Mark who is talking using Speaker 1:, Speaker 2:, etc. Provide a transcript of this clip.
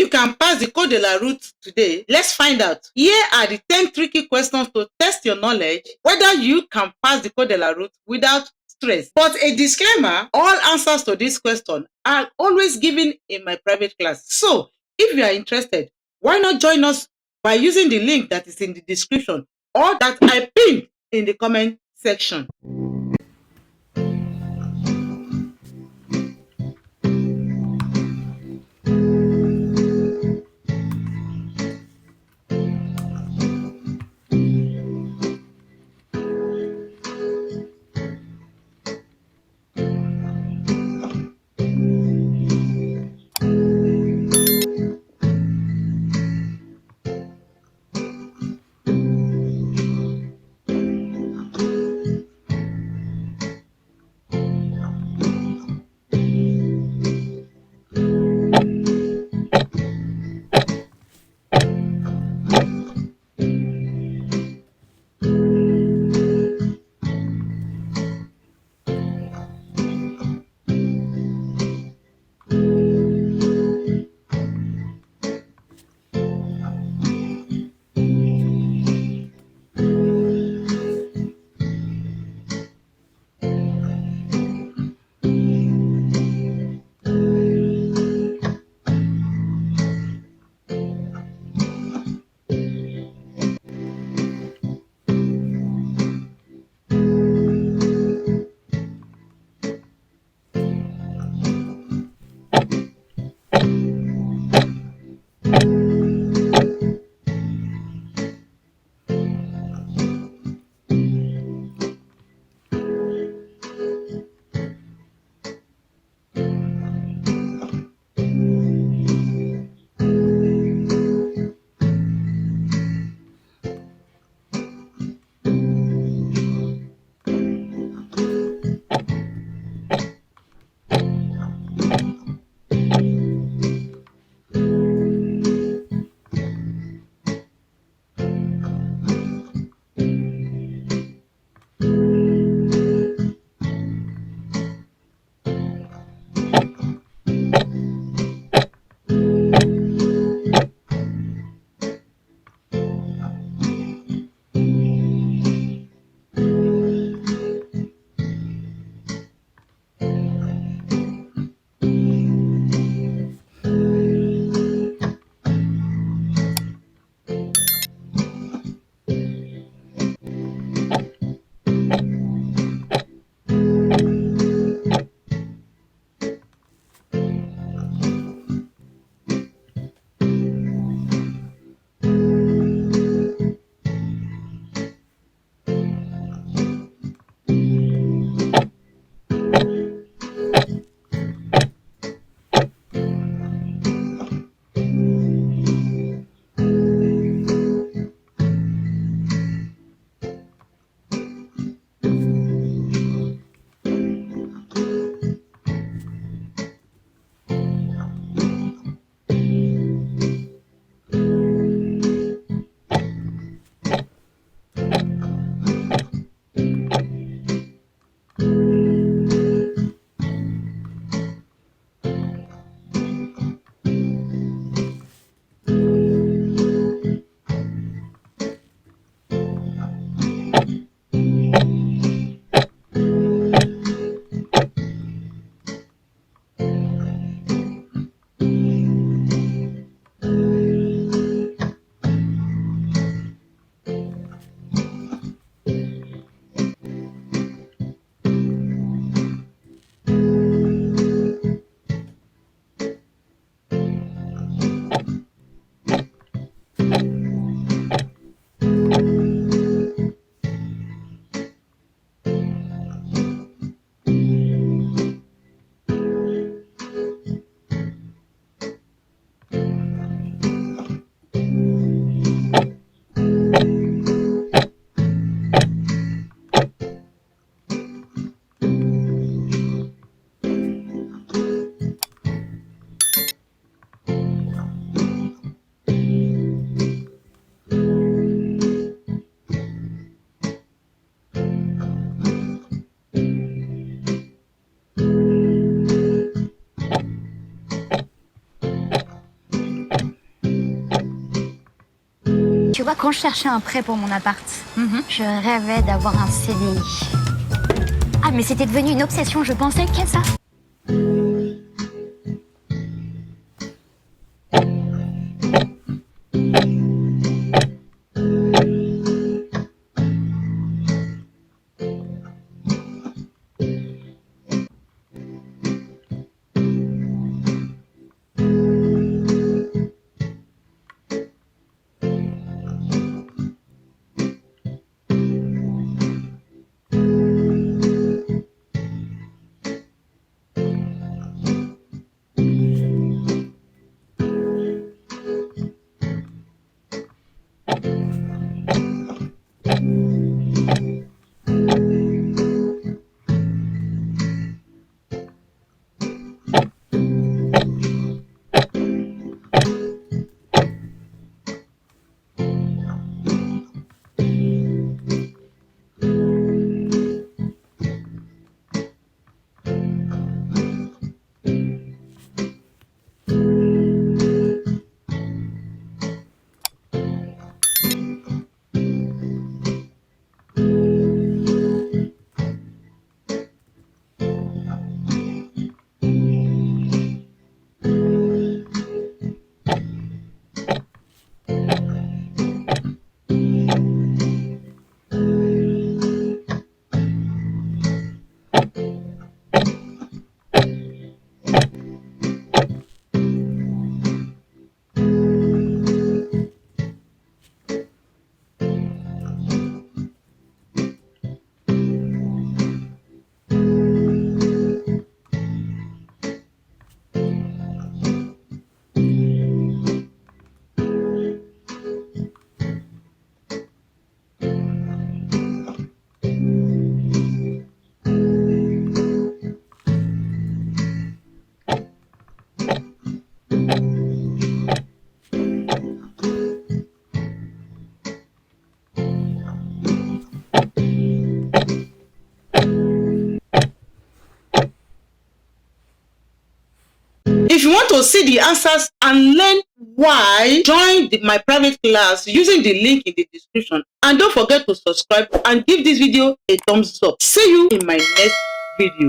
Speaker 1: you can pass the Code de la Route today, let's find out. Here are the 10 tricky questions to test your knowledge whether you can pass the Code de la Route without stress. But a disclaimer, all answers to this question are always given in my private class. So, if you are interested, why not join us by using the link that is in the description or that I pinned in the comment section.
Speaker 2: Tu vois, quand je cherchais un prêt pour mon appart, je rêvais d'avoir un CDI. Ah, mais c'était devenu une obsession, je pensais qu'à ça.
Speaker 1: If you want to see the answers and learn why, join my private class using the link in the description. And don't forget to subscribe and give this video a thumbs up. See you in my next video.